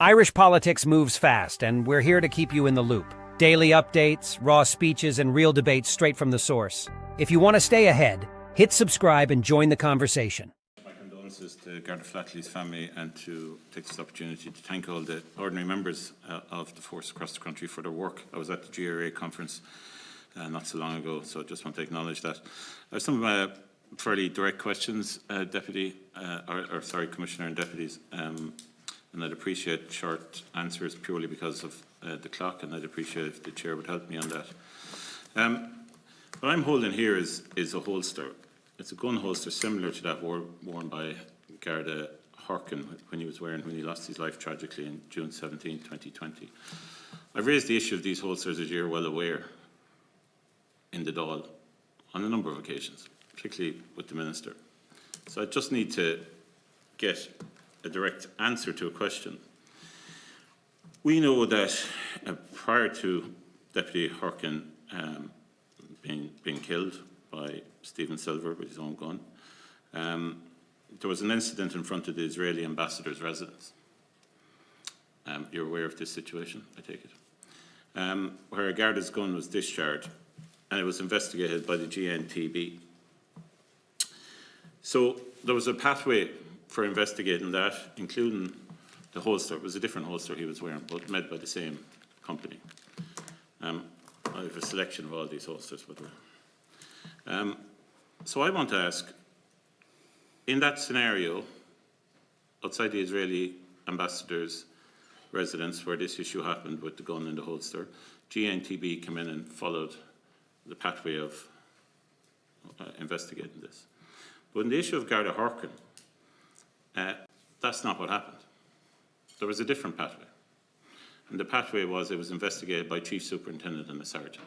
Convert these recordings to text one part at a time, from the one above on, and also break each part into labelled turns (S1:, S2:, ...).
S1: Irish politics moves fast, and we're here to keep you in the loop. Daily updates, raw speeches, and real debates straight from the source. If you want to stay ahead, hit subscribe and join the conversation.
S2: My condolences to Garda Flatley's family, and to take this opportunity to thank all the ordinary members of the force across the country for their work. I was at the GRA conference not so long ago, so I just want to acknowledge that. I have some fairly direct questions, Commissioner and Deputies, and I'd appreciate short answers purely because of the clock, and I'd appreciate if the Chair would help me on that. What I'm holding here is a holster. It's a gun holster similar to that worn by Garda Harkin when he lost his life tragically in June 17, 2020. I've raised the issue of these holsters, as you're well aware, in the Dáil on a number of occasions, particularly with the Minister. So I just need to get a direct answer to a question. We know that prior to Deputy Harkin being killed by Stephen Silver with his own gun, there was an incident in front of the Israeli ambassador's residence. You're aware of this situation, I take it, where a Garda's gun was discharged, and it was investigated by the GNTB. So there was a pathway for investigating that, including the holster. It was a different holster he was wearing, but made by the same company. I have a selection of all these holsters, by the way. So I want to ask, in that scenario, outside the Israeli ambassador's residence where this issue happened with the gun in the holster, GNTB came in and followed the pathway of investigating this. But in the issue of Garda Harkin, that's not what happened. There was a different pathway. And the pathway was it was investigated by Chief Superintendent and a Sergeant.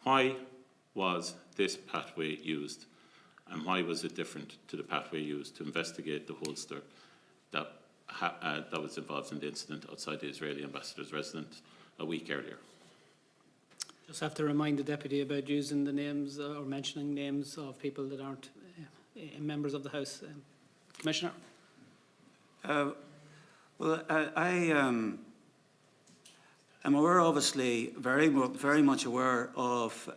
S2: Why was this pathway used, and why was it different to the pathway used to investigate the holster that was involved in the incident outside the Israeli ambassador's residence a week earlier?
S3: Just have to remind the Deputy about using the names or mentioning names of people that aren't members of the House. Commissioner?
S4: Well, I am aware, obviously, very much aware of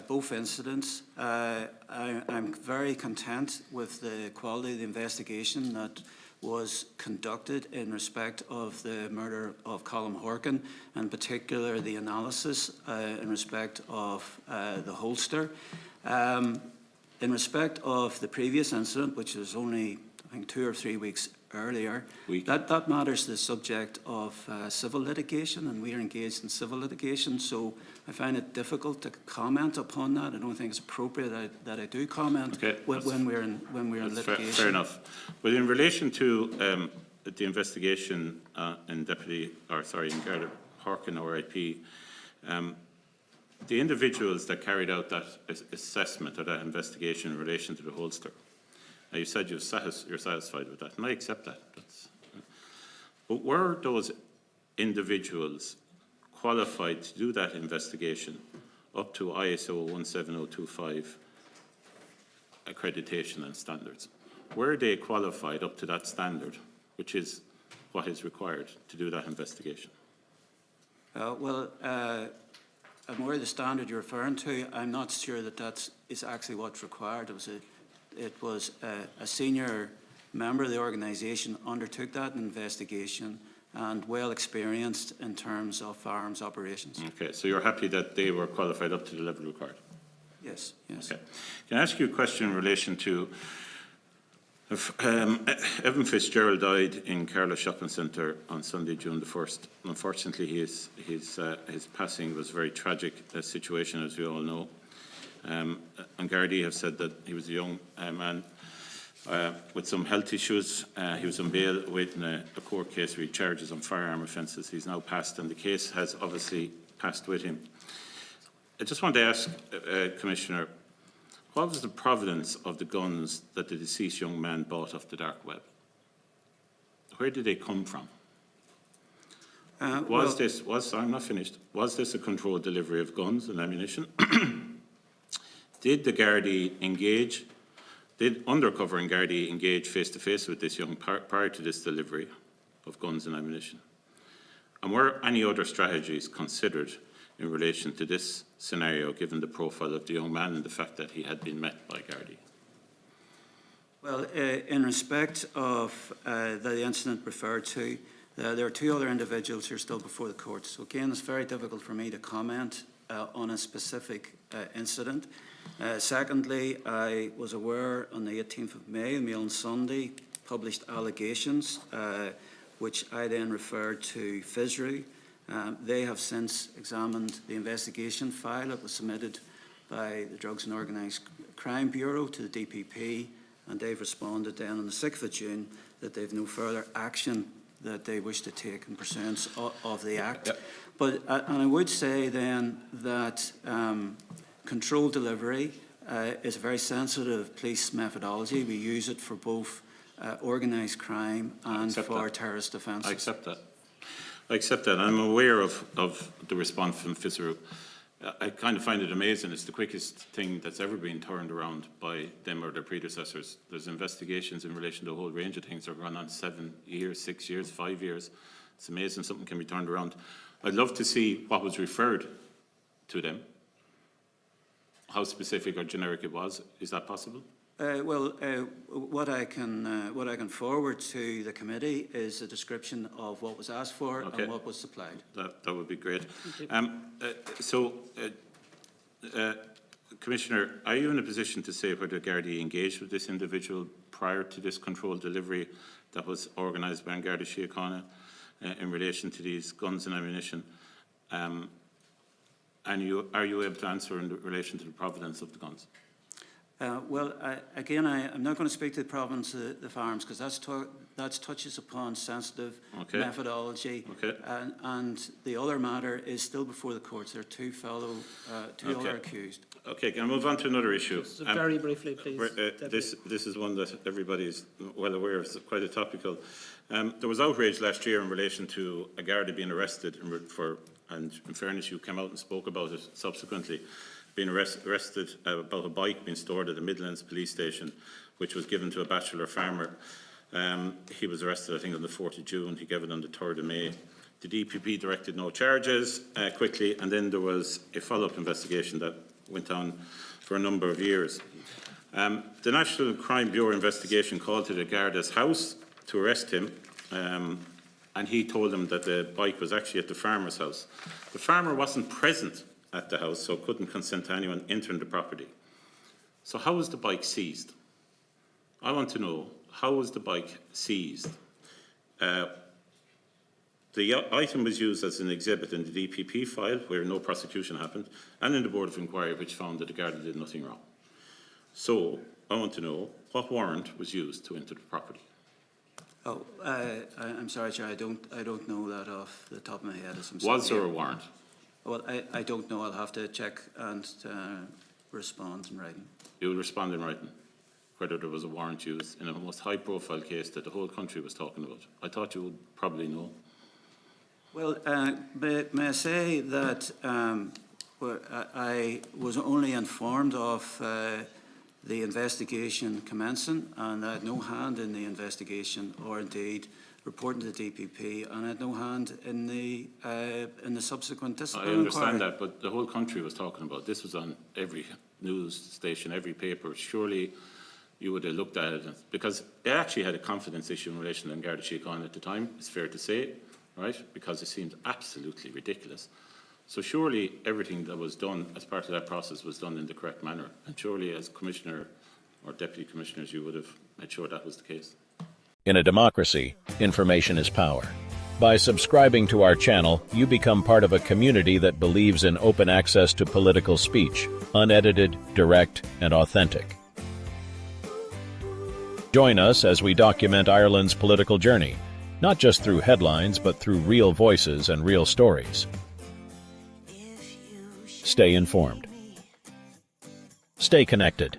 S4: both incidents. I'm very content with the quality of the investigation that was conducted in respect of the murder of Colm Harkin, and in particular the analysis in respect of the holster. In respect of the previous incident, which was only, I think, 2 or 3 weeks earlier, that matters the subject of civil litigation, and we are engaged in civil litigation, so I find it difficult to comment upon that. I don't think it's appropriate that I do comment when we're in litigation.
S2: Fair enough. But in relation to the investigation in Garda Harkin ORIP, the individuals that carried out that assessment or that investigation in relation to the holster, now you said you're satisfied with that, and I accept that. But were those individuals qualified to do that investigation up to ISO 17025 accreditation and standards? Were they qualified up to that standard, which is what is required to do that investigation?
S4: I'm aware of the standard you're referring to. I'm not sure that is actually what's required. It was a senior member of the organisation undertook that investigation, and well experienced in terms of firearms operations. Okay,
S2: so you're happy that they were qualified up to the level required?
S4: Yes, yes.
S2: Okay. Can I ask you a question in relation to Evan Fitzgerald died in Carlow Shopping Centre on Sunday, June the 1st. Unfortunately, his passing was a very tragic situation, as we all know. And Gardaí have said that he was a young man with some health issues. He was on bail awaiting a court case where he charges on firearm offences. He's now passed, and the case has obviously passed with him. I just want to ask, Commissioner, what was the provenance of the guns that the deceased young man bought off the dark web? Where did they come from? I'm not finished. Was this a controlled delivery of guns and ammunition? Did the Gardaí engage Did undercover and Gardaí engage face-to-face with this young prior to this delivery of guns and ammunition? And were any other strategies considered in relation to this scenario, given the profile of the young man and the fact that he had been met by Gardaí?
S4: Well, in respect of the incident referred to, there are two other individuals who are still before the court. So again, it's very difficult for me to comment on a specific incident. Secondly, I was aware on the 18th of May, Mail and Sunday, published allegations, which I then referred to FISRU. They have since examined the investigation file that was submitted by the Drugs and Organised Crime Bureau to the DPP, and they've responded then on the 6th of June that they've no further action that they wish to take in pursuance of the Act. Yep. But, and I would say then that controlled delivery is a very sensitive police methodology. We use it for both organised crime and for terrorist offences.
S2: I accept that. I accept that. I'm aware of the response from FISRU. I kind of find it amazing. It's the quickest thing that's ever been turned around by them or their predecessors. There's investigations in relation to a whole range of things that are going on 7 years, 6 years, 5 years. It's amazing something can be turned around. I'd love to see what was referred to them, how specific or generic it was. Is that possible?
S4: What I can forward to the committee is a description of what was asked for and what was supplied.
S2: That would be great. Commissioner, are you in a position to say whether Gardaí engaged with this individual prior to this controlled delivery that was organised by Garda Síochána in relation to these guns and ammunition? And are you able to answer in relation to the provenance of the guns?
S4: I'm not going to speak to the province of the farms because that touches upon sensitive methodology. And the other matter is still before the courts. There are two other accused.
S2: Okay, can I move on to another issue?
S3: Very briefly, please.
S2: This is one that everybody is well aware of. It's quite a topical. There was outrage last year in relation to a Garda being arrested and in fairness, you came out and spoke about it subsequently, being arrested about a bike being stored at the Midlands police station, which was given to a bachelor farmer. He was arrested, I think, on the 4th of June. He gave it on the 3rd of May. The DPP directed no charges quickly, and then there was a follow-up investigation that went on for a number of years. The National Crime Bureau investigation called to the Garda's house to arrest him, and he told them that the bike was actually at the farmer's house. The farmer wasn't present at the house, so couldn't consent to anyone entering the property. So how was the bike seized? I want to know, how was the bike seized? The item was used as an exhibit in the DPP file, where no prosecution happened, and in the Board of Inquiry, which found that the Garda did nothing wrong. So I want to know, what warrant was used to enter the property?
S4: I'm sorry, Chair, I don't know that off the top of my head.
S2: Was there a warrant?
S4: Well, I don't know. I'll have to check and respond in writing.
S2: You will respond in writing, whether there was a warrant used in a most high-profile case that the whole country was talking about. I thought you would probably know. Well,
S4: may I say that I was only informed of the investigation commencing, and I had no hand in the investigation, or indeed reporting to the DPP, and I had no hand in the subsequent disciplinary inquiry.
S2: I understand that, but the whole country was talking about this. Was on every news station, every paper. Surely you would have looked at it, because they actually had a confidence issue in relation to Garda Síochána at the time. It's fair to say, right? Because it seemed absolutely ridiculous. So surely everything that was done as part of that process was done in the correct manner. And surely as Commissioner or Deputy Commissioners, you would have made sure that was the case.
S5: In a democracy, information is power. By subscribing to our channel, you become part of a community that believes in open access to political speech, unedited, direct, and authentic. Join us as we document Ireland's political journey, not just through headlines, but through real voices and real stories. Stay informed. Stay connected.